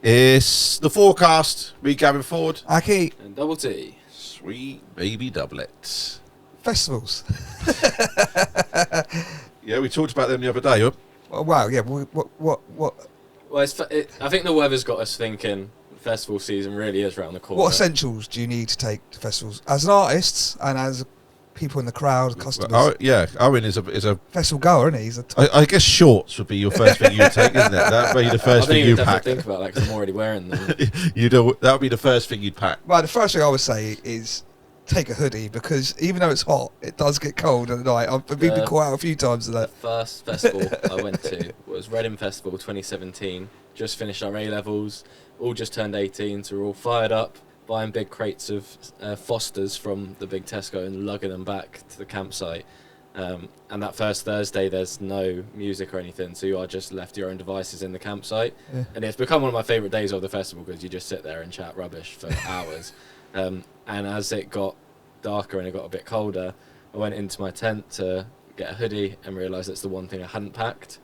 It's the FooRcast. Me, Gavin Ford. Aki. And Double T. Sweet baby doublet. Festivals. Yeah, we talked about them the other day. Huh? Oh, wow, yeah. What? Well, I think the weather's got us thinking festival season really is around the corner. What essentials do you need to take to festivals? As an artist and as people in the crowd, customers. Owen is a festival goer, isn't he? He's a I guess shorts would be your first thing you'd take, isn't it? That would be the first thing you'd pack. I think about that because I'm already wearing them. That would be the first thing you'd pack. Right, the first thing I would say is take a hoodie, because even though it's hot, it does get cold at night. I've been caught out a few times of that. The first festival I went to was Reading Festival 2017. Just finished our A-levels, all just turned 18, so we're all fired up, buying big crates of Fosters from the big Tesco and lugging them back to the campsite. And that first Thursday, there's no music or anything, so you are just left to your own devices in the campsite. Yeah. And it's become one of my favourite days of the festival because you just sit there and chat rubbish for hours. And as it got darker and it got a bit colder, I went into my tent to get a hoodie and realised it's the one thing I hadn't packed.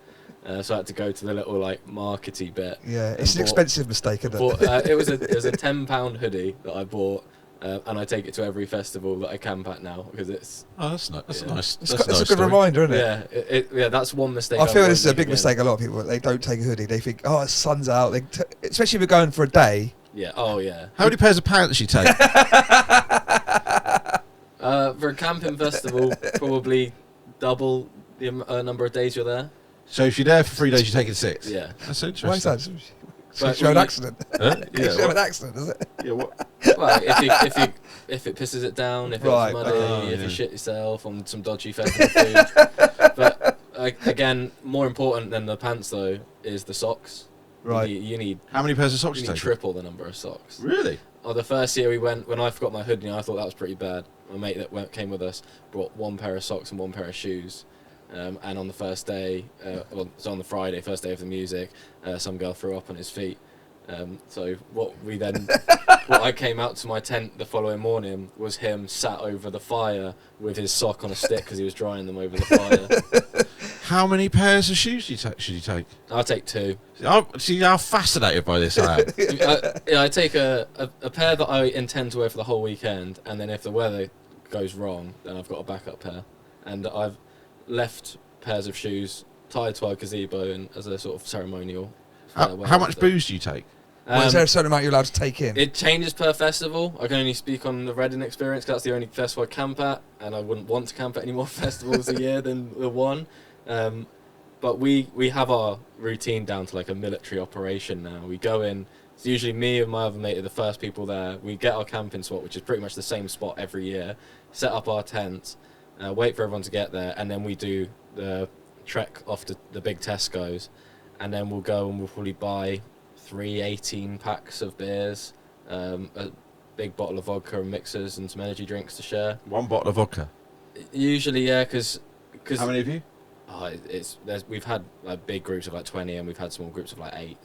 So I had to go to the little markety bit. Yeah, it's an expensive mistake, isn't it? It was a £10 hoodie that I bought, and I take it to every festival that I camp at now because it's. Oh, that's nice. That's nice. It's a good reminder, isn't it? Yeah, that's one mistake. I feel this is a big mistake. A lot of people, they don't take a hoodie. They think, oh, the sun's out. Especially if you're going for a day. Yeah. Oh yeah. How many pairs of pants you take? For a camping festival, probably double the number of days you're there. So if you're there for 3 days, you're taking 6? Yeah. That's interesting. Why is that? It's an accident. It's an accident, is it? Yeah, what? Well, if it pisses it down, if it's muddy, if you shit yourself on some dodgy festival food. But again, more important than the pants though is the socks. Right. You need. How many pairs of socks you you need take? triple the number of socks. Really? Oh, the first year we went, when I forgot my hoodie, I thought that was pretty bad. My mate that came with us brought one pair of socks and one pair of shoes. And on the first day, on the Friday, first day of the music, some girl threw up on his feet. So what I came out to my tent the following morning was him sat over the fire with his sock on a stick because he was drying them over the fire. How many pairs of shoes should you take? I'll take 2. See how fascinated by this I am. I take a pair that I intend to wear for the whole weekend, and then if the weather goes wrong, then I've got a backup pair. And I've left pairs of shoes tied to our gazebo and as a sort of ceremonial. How much booze do you take? Is there a certain amount you're allowed to take in? It changes per festival. I can only speak on the Reading experience because that's the only festival I camp at, and I wouldn't want to camp at any more festivals a year than the one. But we have our routine down to a military operation now. We go in. It's usually me and my other mate are the first people there. We get our camping spot, which is pretty much the same spot every year. Set up our tents. Wait for everyone to get there, and then we do the trek off to the big Tesco's, and then we'll go and we'll probably buy 3 18-packs of beers, a big bottle of vodka and mixers, and some energy drinks to share. 1 bottle of vodka? Usually, yeah, because... How many of you? We've had big groups of 20, and we've had small groups of 8.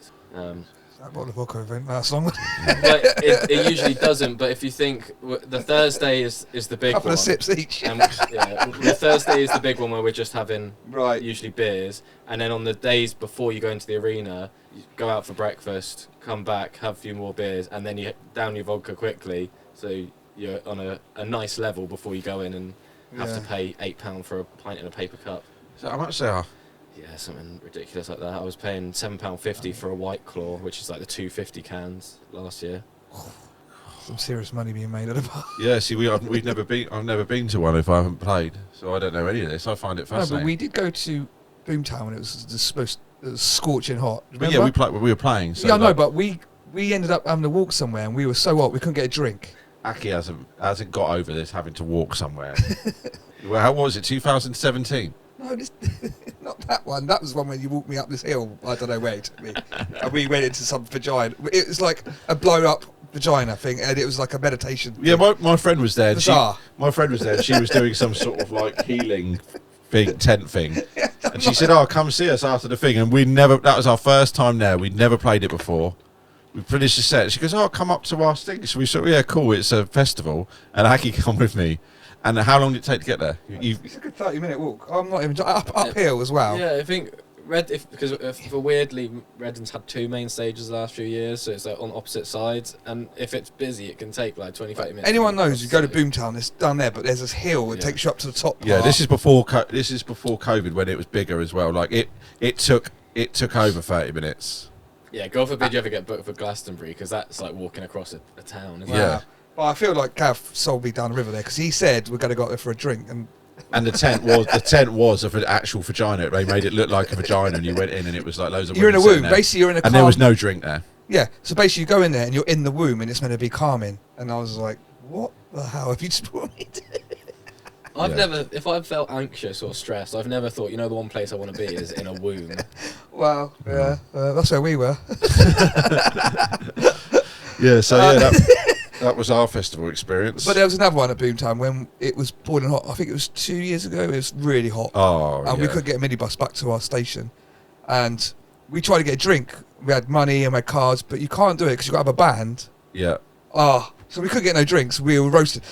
That bottle of vodka won't last long. But it usually doesn't. But if you think the Thursday is the big one. Couple of sips each. And, the Thursday is the big one where we're just having usually beers. And then on the days before you go into the arena, you go out for breakfast, come back, have a few more beers, and then you down your vodka quickly. So you're on a nice level before you go in and have to pay £8 for a pint in a paper cup. So how much they are? Yeah, something ridiculous like that. I was paying £7.50 for a White Claw, which is like the 250 cans last year. Some serious money being made out of it. Yeah, see, I've never been to one if I haven't played, so I don't know any of this. I find it fascinating. No, but we did go to Boomtown and it was scorching hot. But yeah, we were playing. So yeah, I know, but we ended up having to walk somewhere and we were so hot we couldn't get a drink. Aki hasn't got over this having to walk somewhere. Well, how was it? 2017. No, not that one. That was one where you walked me up this hill. I don't know where it took me. And we went into some vagina. It was like a blown-up vagina thing, and it was like a meditation Yeah, my friend was there. My friend was there. She was doing some sort of healing tent thing. And she said, come see us after the thing. And that was our first time there. We'd never played it before. We finished the set. She goes, come up to our thing. So we said, yeah, cool, it's a festival. And Aki come with me. And how long did it take to get there? It's a good 30-minute walk. I'm not even uphill as well. Yeah, I think for weirdly, Reading's had 2 main stages the last few years, so it's like on opposite sides, and if it's busy, it can take like 20-30 minutes. Anyone knows, you go to Boomtown, it's down there, but there's this hill that takes you up to the top part. Yeah, this is before COVID when it was bigger as well. Like it took over 30 minutes. Yeah, God forbid you ever get booked for Glastonbury, because that's like walking across a town, isn't Yeah. it? But I feel like Gav sold me down the river there, because he said we're going to go out there for a drink, And the tent was of an actual vagina. They made it look like a vagina, and you went in, and it was like loads of. You're in a women sitting womb. there. Basically, you're in a. And there was no drink there. Yeah, so basically, you go in there and you're in the womb, and it's meant to be calming. And I was like, "What the hell have you just brought me to?" I've never, if I've felt anxious or stressed, I've never thought, the one place I want to be is in a womb. Well, yeah, that's where we were. Yeah, so that was our festival experience. But there was another one at Boomtown when it was boiling hot. I think it was 2 years ago. It was really hot. Oh, And we couldn't get a minibus back to our station. And we tried to get a drink. We had money and we had cards, but you can't do it because you've got to have a band. Yeah. So we couldn't get no drinks. We were roasted.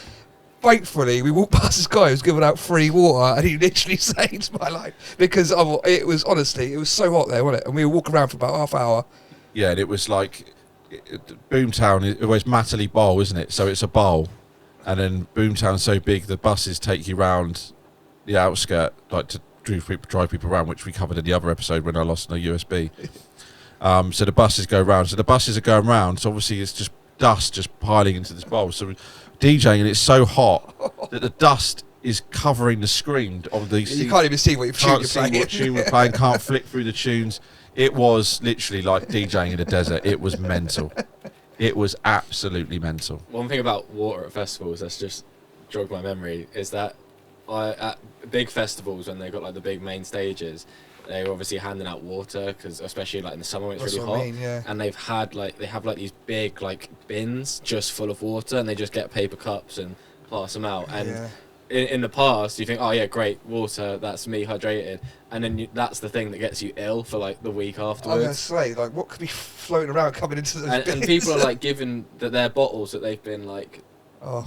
Thankfully, we walked past this guy who was giving out free water, and he literally saved my life because it was so hot there, wasn't it? And we were walking around for about half hour. Yeah, and it was like Boomtown. It was Matterley Bowl, isn't it? So it's a bowl, and then Boomtown's so big, the buses take you round the outskirt, like to drive people around, which we covered in the other episode when I lost my USB. So the buses go round. So the buses are going round. So obviously it's just dust just piling into this bowl. So DJing, and it's so hot that the dust is covering the screen of the. You can't even see what Can't see what tune we're playing. Can't flick through the tunes. It was literally like DJing in the desert. It was mental. It was absolutely mental. One thing about water at festivals that's just jogged my memory is that at big festivals, when they've got like the big main stages, they're obviously handing out water, because especially like in the summer when it's really hot. I mean, yeah. And they have these big like bins just full of water, and they just get paper cups and pass them out. And in the past, you think, oh yeah, great water, that's me hydrated, and then that's the thing that gets you ill for like the week afterwards. I was gonna say, like, what could be floating around coming into those bins? And people are like given their bottles that they've been like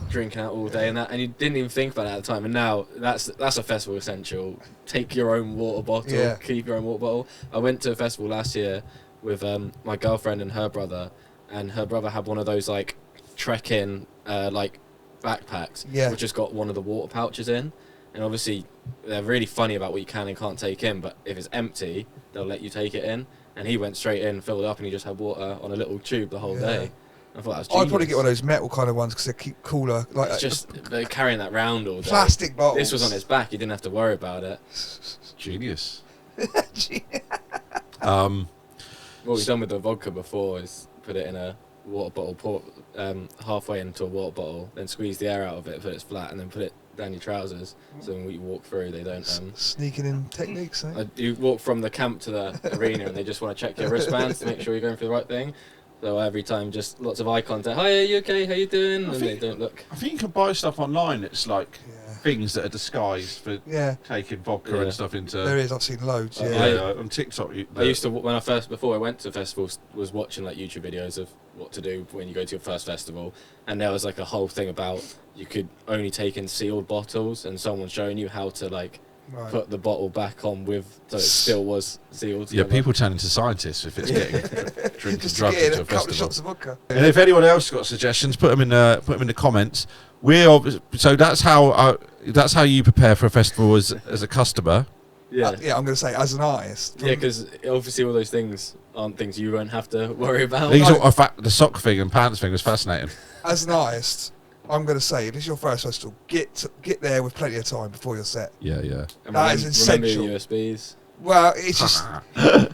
drinking out all day, and you didn't even think about it at the time. And now that's a festival essential. Take your own water bottle. Keep your own water bottle. I went to a festival last year with my girlfriend and her brother had one of those like trekking like backpacks, which has got one of the water pouches in. And obviously they're really funny about what you can and can't take in, but if it's empty, they'll let you take it in. And he went straight in, filled it up, and he just had water on a little tube the whole day. I thought that was genius. I'd probably get one of those metal kind of ones because they keep cooler. Like it's just they're carrying that round all day. Plastic bottles. This was on his back. He didn't have to worry about it. Genius. What we've done with the vodka before is put it in a water bottle, pour halfway into a water bottle, then squeeze the air out of it, put it flat, and then put it down your trousers. So when you walk through, they don't. Sneaking in techniques. Eh? You walk from the camp to the arena, and they just want to check your wristbands to make sure you're going for the right thing. So every time, just lots of eye contact. Hi, are you okay? How you doing? And they don't look. I think you can buy stuff online. It's like things that are disguised for taking vodka and stuff into. There is. I've seen loads. On TikTok. I used to before I went to festivals, was watching like YouTube videos of what to do when you go to your first festival, and there was like a whole thing about you could only take in sealed bottles, and someone showing you how to like. Right. Put the bottle back on so it still was sealed. Yeah, people turn into scientists if it's getting drinking drugs into a couple festival. of shots of vodka. And if anyone else got suggestions, put them in the comments. So that's how you prepare for a festival as a customer. Yeah, I'm going to say as an artist. Yeah, because obviously all those things aren't things you won't have to worry about. The sock thing and pants thing was fascinating. As an artist, I'm going to say, if it's your first festival, get there with plenty of time before your set. Yeah. And that is essential. Remember your USBs. Well, it's just,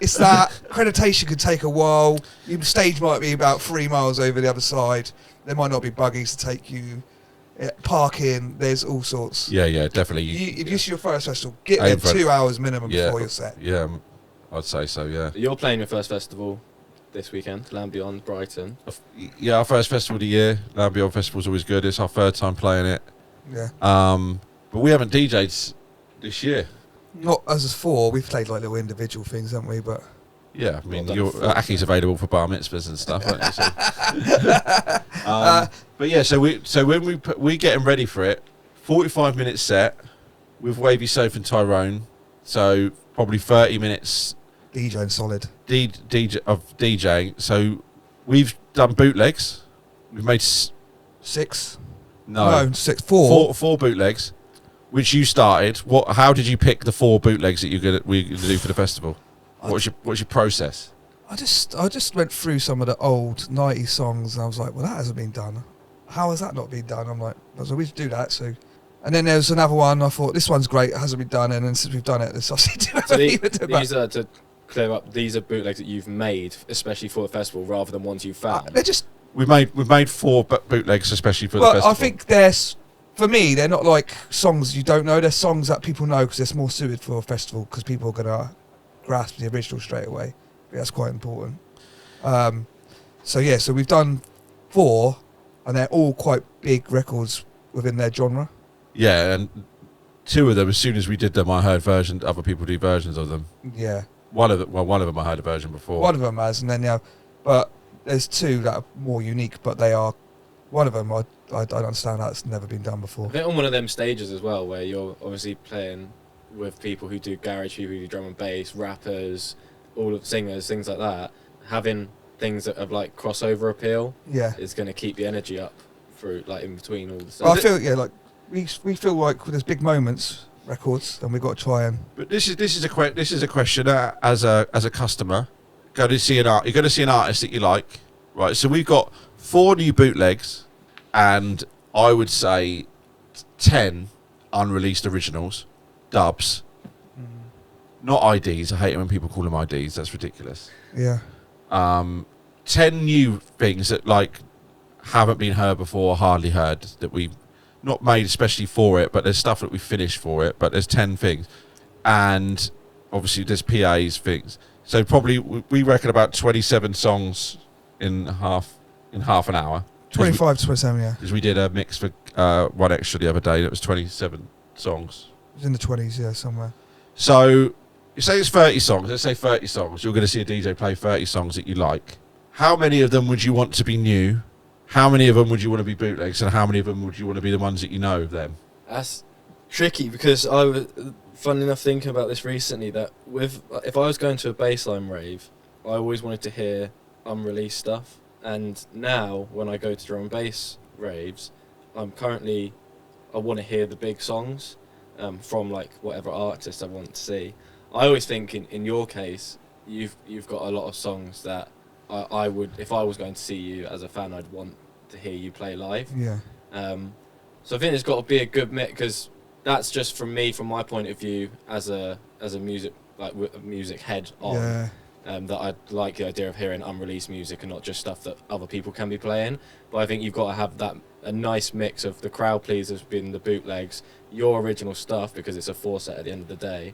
it's that accreditation could take a while. Your stage might be about 3 miles over the other side. There might not be buggies to take you. Parking, there's all sorts. Yeah, definitely. If it's your first festival, get there 2 hours minimum before your set. Yeah, I'd say so, yeah. You're playing your first festival this weekend, Land Beyond Brighton. Yeah, our first festival of the year. Land Beyond Festival's always good. It's our third time playing it. Yeah. But we haven't DJ'd this year. Not as a FooR. We've played like little individual things, haven't we? But yeah, I mean, Aki's available for bar mitzvahs and stuff, aren't you? So. But yeah, so when we getting ready for it, 45 minute set with Wavy Soph and Tyrone. So probably 30 minutes DJing solid. DJing. So we've done bootlegs. We've made 6? no 6. 4. four bootlegs, which you started. How did you pick the 4 bootlegs that we're going to do for the festival? What's your process? I just went through some of the old 90s songs and I was like, well, that hasn't been done. How has that not been done? I'm like, well, we should do that. So, and then there was another one. I thought this one's great. It hasn't been done, and then since we've done it, let's obviously do it. So these are, to clear up, these are bootlegs that you've made, especially for the festival, rather than ones you found. They're just. We've made 4 bootlegs, especially for the festival. Well, I think for me, they're not like songs you don't know. They're songs that people know because they're more suited for a festival because people are gonna grasp the original straight away. That's quite important. So we've done 4, and they're all quite big records within their genre. Yeah, and 2 of them, as soon as we did them, I heard other people do versions of them. Yeah. One of them I heard a version before. One of them has, and then but there's 2 that are more unique. But they are, one of them I don't understand how it's never been done before. I think on one of them stages as well, where you're obviously playing with people who do garage, people who do drum and bass, rappers, all of singers, things like that. Having things that have like crossover appeal, is going to keep the energy up through like in between all the stuff. Well, I feel like we feel like there's big moments records, and we've got to try and. But this is a question as a customer. You're going to see an artist that you like, right? So we've got 4 new bootlegs, and I would say 10 unreleased originals, dubs. Not IDs. I hate it when people call them IDs. That's ridiculous. Yeah. 10 new things that like haven't been heard before, hardly heard, that we've not made especially for it, but there's stuff that we finished for it. But there's 10 things, and obviously there's PA's things. So probably we reckon about 27 songs in half an hour. 25 to 27, yeah. Because we did a mix for One Extra the other day. That was 27 songs. It was in the 20s, yeah, somewhere. So you say it's 30 songs. Let's say 30 songs. You're going to see a DJ play 30 songs that you like. How many of them would you want to be new? How many of them would you want to be bootlegs? And how many of them would you want to be the ones that you know of them? That's tricky because I was, funny enough, thinking about this recently, that if I was going to a baseline rave, I always wanted to hear unreleased stuff. And now when I go to drum and bass raves, I want to hear the big songs from like whatever artist I want to see. I always think in your case, you've got a lot of songs that I would, if I was going to see you as a fan, I'd want to hear you play live. Yeah. So I think it's got to be a good mix, because that's just from my point of view as a music head on. Yeah. That I like the idea of hearing unreleased music and not just stuff that other people can be playing. But I think you've got to have a nice mix of the crowd pleasers being the bootlegs, your original stuff, because it's a 4 set at the end of the day,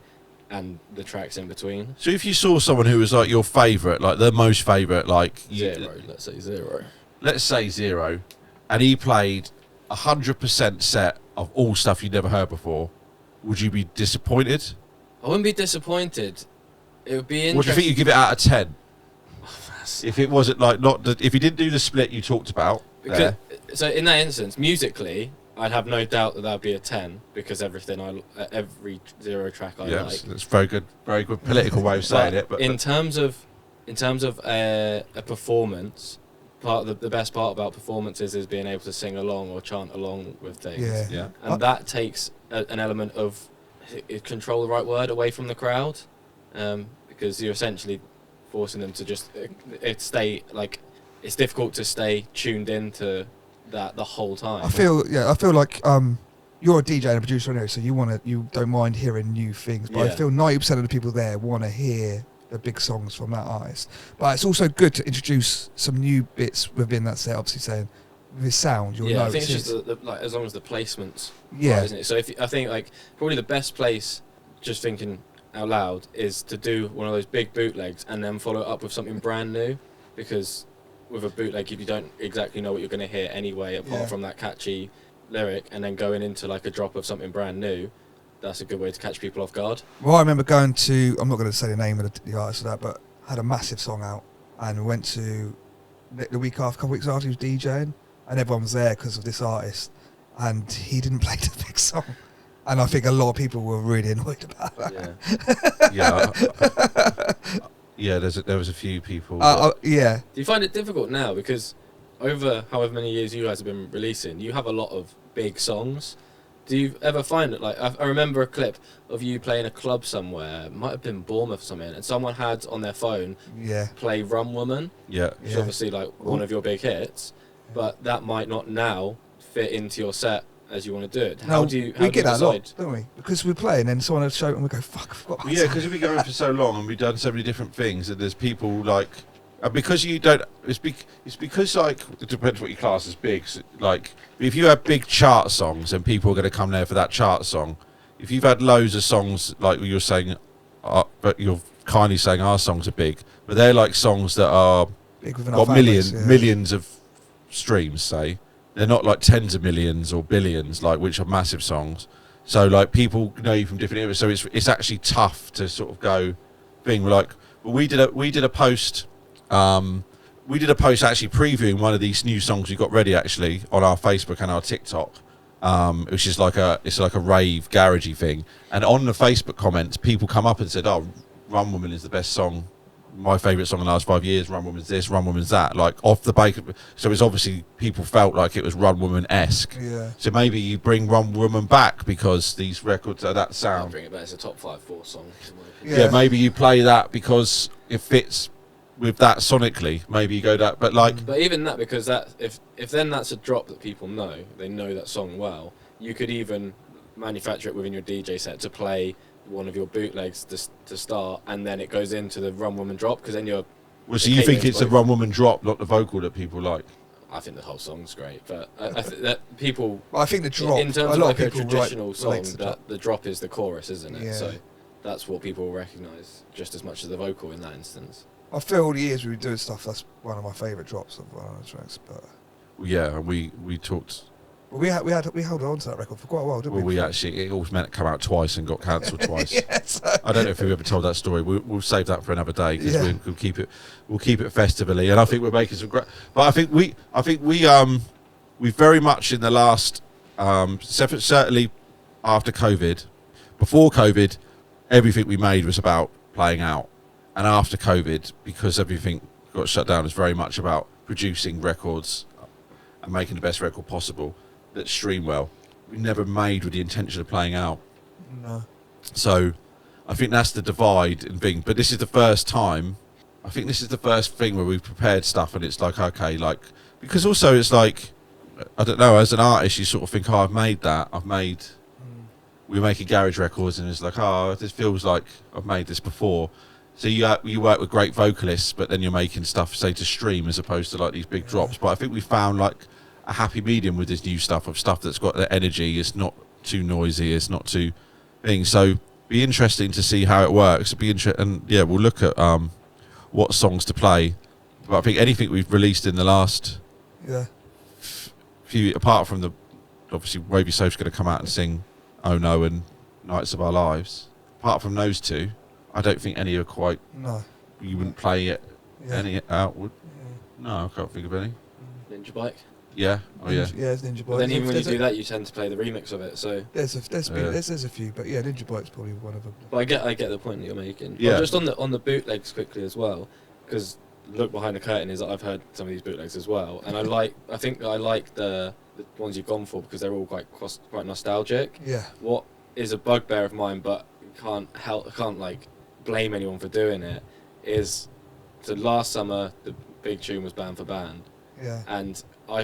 and the tracks in between. So if you saw someone who was like your favourite, like the most favourite, like... Let's say zero. Let's say 0, and he played 100% set of all stuff you'd never heard before, would you be disappointed? I wouldn't be disappointed. It would be interesting. What do you think you'd give it out of 10? If it wasn't like if you didn't do the split you talked about. So in that instance, musically, I'd have no doubt that would be a 10, because every 0 track I like. That's very good political way of saying it. But in terms of a performance, the best part about performances is being able to sing along or chant along with things. Yeah. And that takes an element of control, the right word, away from the crowd, because you're essentially forcing them to just stay like. It's difficult to stay tuned into that the whole time. I feel like you're a DJ and a producer anyway, so you don't mind hearing new things. But I feel 90% of the people there want to hear the big songs from that artist. But it's also good to introduce some new bits within that set. Obviously, saying with his sound, you'll know. I think it's just like as long as the placement's right, isn't it? So I think like probably the best place, just thinking out loud, is to do one of those big bootlegs and then follow it up with something brand new, because with a bootleg, if you don't exactly know what you're going to hear anyway, apart from that catchy lyric, and then going into like a drop of something brand new, that's a good way to catch people off guard. Well, I remember going to, I'm not going to say the name of the artist of that, but had a massive song out, and we went to the week after, a couple of weeks after, he was DJing, and everyone was there because of this artist, and he didn't play the big song. And I think a lot of people were really annoyed about that. Yeah. There was a few people. Yeah. Do you find it difficult now because over however many years you guys have been releasing, you have a lot of big songs? Do you ever find it like I remember a clip of you playing a club somewhere, it might have been Bournemouth or something, and someone had on their phone play Rum Woman, which is obviously like one of your big hits, but that might not now fit into your set as you want to do it. How do you get that a lot, don't we? Because we play and then someone will show it and we go, fuck, I forgot that Yeah, because we've been going for so long and we've done so many different things, and there's people like, because you don't, it's because like, it depends what your class is big. So, like, if you have big chart songs and people are going to come there for that chart song, if you've had loads of songs, like you're saying, but you're kindly saying our songs are big, but they're like songs that are big got millions of streams, say. They're not like tens of millions or billions, like, which are massive songs. So like people know you from different areas. So it's actually tough to sort of go thing. Like, we did a post. We did a post actually previewing one of these new songs we got ready actually on our Facebook and our TikTok, which is like a rave garagey thing. And on the Facebook comments, people come up and said, "Oh, Run Woman is the best song, my favourite song in the last 5 years. Run Woman's this, Run Woman's that." Like off the bake. So it's obviously people felt like it was Run Woman-esque. Yeah. So maybe you bring Run Woman back because these records are that sound. I'll bring it back as a top 5 FooR song. Yeah, maybe you play that because it fits with that sonically. Maybe you go that, but like. But even that, because that if then that's a drop that people know, they know that song well. You could even manufacture it within your DJ set to play one of your bootlegs to start, and then it goes into the Run Woman drop, because then you're. Well, so you think it's the Run Woman drop, not the vocal, that people like? I think the whole song's great, but I think that people. Well, I think the drop. In terms of like a traditional song, the drop is the chorus, isn't it? Yeah. So that's what people will recognise just as much as the vocal in that instance. I feel all the years we were doing stuff, that's one of my favourite drops of one of the tracks. But yeah, we talked. Well, we held on to that record for quite a while, didn't we? Well, we actually, it all meant to come out twice and got cancelled twice. Yes. I don't know if we've ever told that story. We'll save that for another day because we'll keep it festively, and I think we're making some great. But I think we very much in the last certainly after COVID, before COVID, everything we made was about playing out, and after COVID, because everything got shut down, it's very much about producing records and making the best record possible that stream well. We never made with the intention of playing out. No. So I think that's the divide in thing. But this is the first time, I think this is the first thing where we've prepared stuff and it's like, okay, like, because also it's like, I don't know, as an artist you sort of think, oh, I've made that, we're making garage records, and it's like, oh, this feels like I've made this before. So you work with great vocalists, but then you're making stuff, say, to stream as opposed to like these big drops. But I think we found like a happy medium with this new stuff, of stuff that's got the energy. It's not too noisy. It's not too thing. So be interesting to see how it works. And yeah, we'll look at what songs to play. But I think anything we've released in the last few, apart from the obviously Wavy Soap's going to come out and sing "Oh No" and "Nights of Our Lives." Apart from those two, I don't think any are quite. No. You wouldn't play it any out, would? Yeah. No, I can't think of any. Ninja Bike. Yeah. Oh yeah. Yeah, it's Ninja Bike. But then even when you do that, you tend to play the remix of it. So there's a few, but yeah, Ninja Bike's probably one of them. But I get the point that you're making. Yeah. Well, just on the bootlegs quickly as well, because look behind the curtain is that I've heard some of these bootlegs as well, and I think I like the ones you've gone for because they're all quite nostalgic. Yeah. What is a bugbear of mine, but can't like blame anyone for doing it, is so last summer the big tune was Band for Band. Yeah. And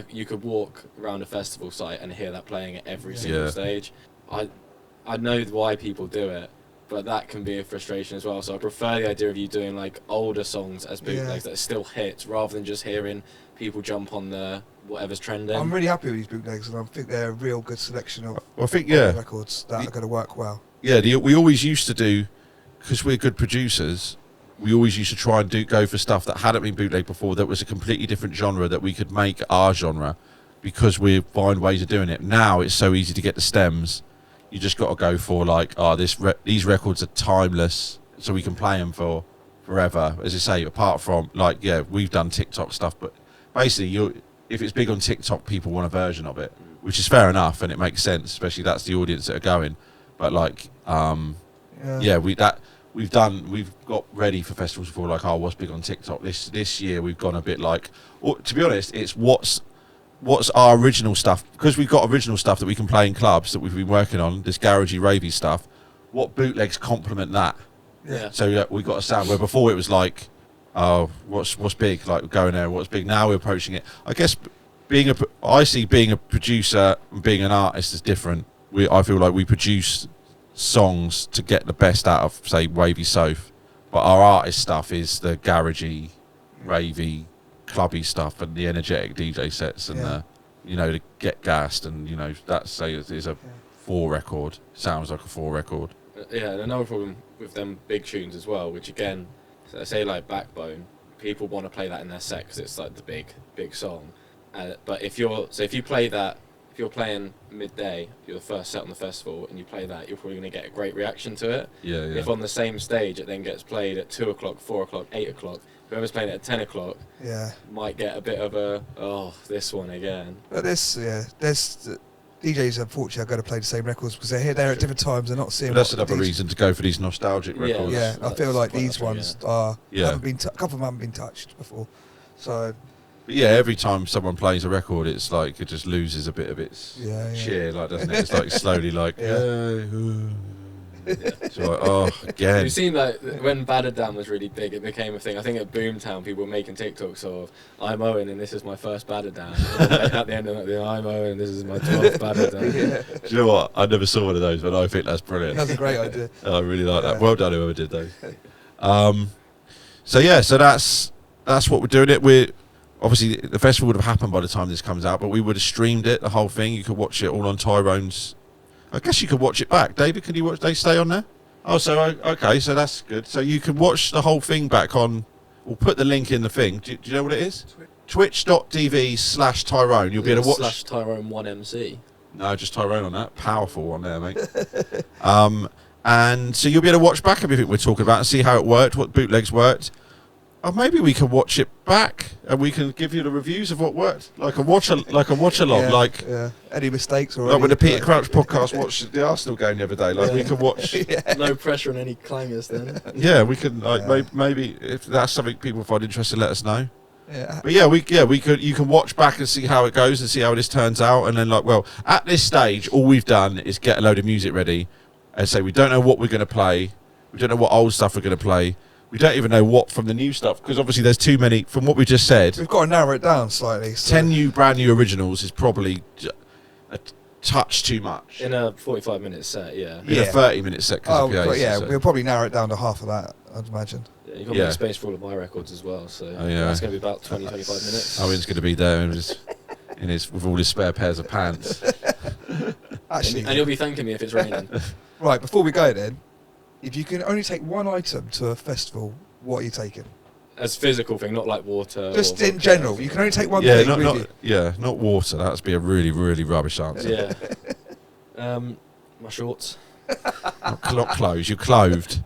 you could walk around a festival site and hear that playing at every single stage. I know why people do it, but that can be a frustration as well. So I prefer the idea of you doing like older songs as bootlegs that are still hits, rather than just hearing people jump on the whatever's trending. I'm really happy with these bootlegs, and I think they're a real good selection of records that are going to work well. Yeah, we always used to do, because we're good producers, we always used to try and go for stuff that hadn't been bootleg before, that was a completely different genre, that we could make our genre, because we find ways of doing it. Now it's so easy to get the stems. You just got to go for like, these records are timeless, so we can play them for forever. As I say, apart from like, we've done TikTok stuff, but basically, if it's big on TikTok, people want a version of it, which is fair enough, and it makes sense, especially that's the audience that are going. But like, Yeah. we've got ready for festivals before. Like, what's big on TikTok this year? We've gone a bit like, or, to be honest, it's what's our original stuff, because we've got original stuff that we can play in clubs that we've been working on. This garagey, ravey stuff. What bootlegs complement that? Yeah. So we got a sound where before it was like, oh, what's big? Like, going there, what's big? Now we're approaching it. I guess I see being a producer and being an artist is different. I feel like we produce songs to get the best out of, say, Wavy Soph, but our artist stuff is the garagey, ravey, clubby stuff and the energetic DJ sets and the get gassed, and that say is a FooR record. Sounds like a FooR record. Yeah, and another problem with them big tunes as well, which again, say like Backbone, people want to play that in their set because it's like the big song. But if you play that, if you're playing midday, you're the first set on the festival, and you play that, you're probably going to get a great reaction to it. Yeah. If on the same stage it then gets played at 2 o'clock, 4 o'clock, 8 o'clock, whoever's playing it at 10 o'clock might get a bit of a, this one again. But there's DJs unfortunately are going to play the same records because they're here there at different times. They're not seeing. But that's another reason to go for these nostalgic records. Yeah, I feel like these quite ones true, are. Yeah. Haven't been a couple of them haven't been touched before, so. But yeah, every time someone plays a record, it's like it just loses a bit of its Yeah. cheer, like, doesn't it? It's like slowly, like, it's like, You've again. seen like when Battered Down was really big, it became a thing. I think at Boomtown people were making TikToks of I'm Owen and this is my first Battered Down. And then at the end of it, I'm Owen and this is my 12th Battered Down. Do you know what? I never saw one of those, but I think that's brilliant. That's a great idea. I really like that. Well done, whoever did those. So that's what we're doing. We're obviously the festival would have happened by the time this comes out, but we would have streamed it, the whole thing. You could watch it all on Tyrone's. I guess you could watch it back. David, can you watch? They stay on there. Oh, so okay, so that's good. So you can watch the whole thing back on. We'll put the link in the thing. Do you know what it is? Twitch.tv/Tyrone. You'll be able to watch. /Tyrone1MC. No, just Tyrone on that. Powerful one there, mate. And so you'll be able to watch back everything we're talking about and see how it worked, what bootlegs worked. Or maybe we can watch it back and we can give you the reviews of what worked, like a watch along, Any mistakes or like when the Peter Crouch podcast watched the Arsenal game the other day. Like we can watch. No pressure on any clangers then. Yeah, we can maybe if that's something people find interesting, let us know. Yeah. But we could. You can watch back and see how it goes and see how this turns out, and then at this stage, all we've done is get a load of music ready, and say we don't know what we're going to play, we don't know what old stuff we're going to play, we don't even know what from the new stuff because obviously there's too many. From what we just said, We've got to narrow it down slightly. So. 10 brand new originals is probably a touch too much. In a 45-minute set, yeah. In a 30-minute set. We'll probably narrow it down to half of that, I'd imagine. Yeah, you've got to make space for all of my records as well, so that's going to be about 20-25 minutes. Owen's going to be there with all his spare pairs of pants. Actually, and you'll be thanking me if it's raining. Right, before we go then, if you can only take one item to a festival, what are you taking? As physical thing, not like water. Just in general, you can only take one thing with you. Not water. That would be a really, really rubbish answer. Yeah. My shorts. Not clothes. You're clothed.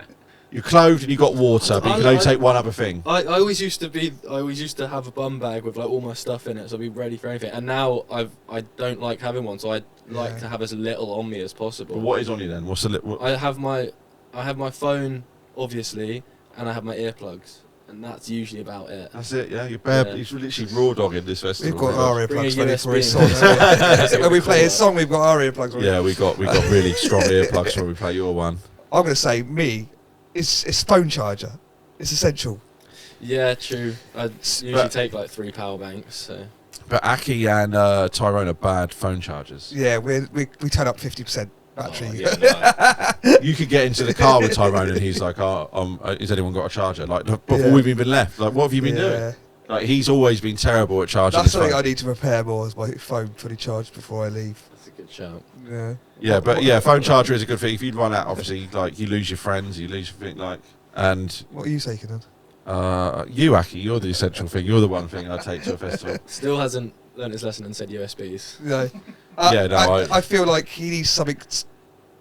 You're clothed and you got water, but you can only take one other thing. I always used to have a bum bag with like all my stuff in it, so I'd be ready for anything. And now I don't like having one, so I like to have as little on me as possible. But what is on you then? What's the I have my phone, obviously, and I have my earplugs, and that's usually about it. That's it, yeah. You're bare. Yeah. He's literally raw dogging this festival. We've got our earplugs ready for his song. When we play his song, we've got our earplugs ready. Yeah, we got really strong earplugs when we play your one. I'm going to say it's phone charger. It's essential. Yeah, true. I usually take like 3 power banks. So. But Aki and Tyrone are bad phone chargers. Yeah, we turn up 50% battery. Oh, yeah, no. You could get into the car with Tyrone and he's like, has anyone got a charger? Like, before we've even left, like, what have you been doing? Like, he's always been terrible at charging. That's something I need to prepare more, is my phone fully charged before I leave. That's a good shout. Yeah. Yeah, but phone charger is a good thing. If you'd run out, obviously, like, you lose your friends, you lose your thing, like, and... What are you taking then? You, Aki, you're the essential thing. You're the one thing I take to a festival. Still hasn't learned his lesson and said USBs. No. I feel like he needs something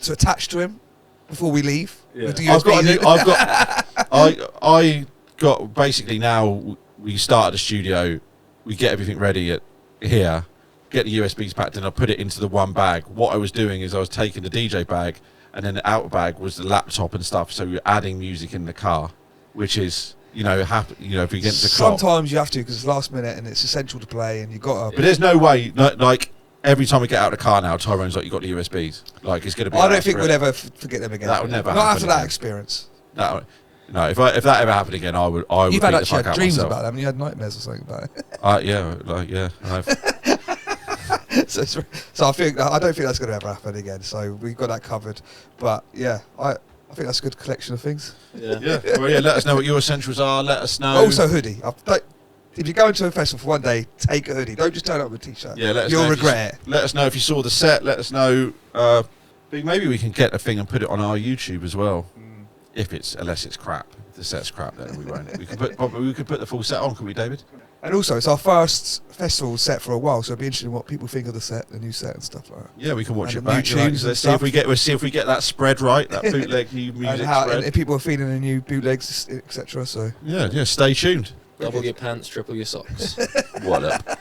to attach to him before we leave. Yeah. With the I got basically now we started the studio, we get everything ready here, get the USBs packed and I put it into the one bag. What I was doing is I was taking the DJ bag and then the outer bag was the laptop and stuff. So you're adding music in the car, which is if we get to the clock. Sometimes you have to because it's last minute and it's essential to play, and you got to. But there's no way, like every time we get out of the car now, Tyrone's like, you got the USBs. Like it's gonna be. I don't think we'll ever forget them again. That would never Not happen after that again. experience. No, if that ever happened again, I would. You've beat had the actually fuck had out dreams myself. about it, haven't you? You had nightmares or something about it. So I don't think that's going to ever happen again. So we've got that covered. But yeah, I think that's a good collection of things. Yeah. Well, let us know what your essentials are. Let us know. Also, hoodie. If you go into a festival for one day, take a hoodie. Don't just turn up with a t-shirt. Yeah, let us You'll know regret it. Let us know if you saw the set. Let us know. Maybe we can get a thing and put it on our YouTube as well. Unless it's crap. If the set's crap, then we won't. We could put the full set on, could we, David? And also, it's our first festival set for a while, so it'd be interesting what people think of the set, the new set and stuff like that. Yeah, we can watch And it the new back. tunes Let's and see if we get that spread right. That bootleg new music spread. And if people are feeling the new bootlegs, etc. So yeah. Stay tuned. Double your pants, triple your socks. What up?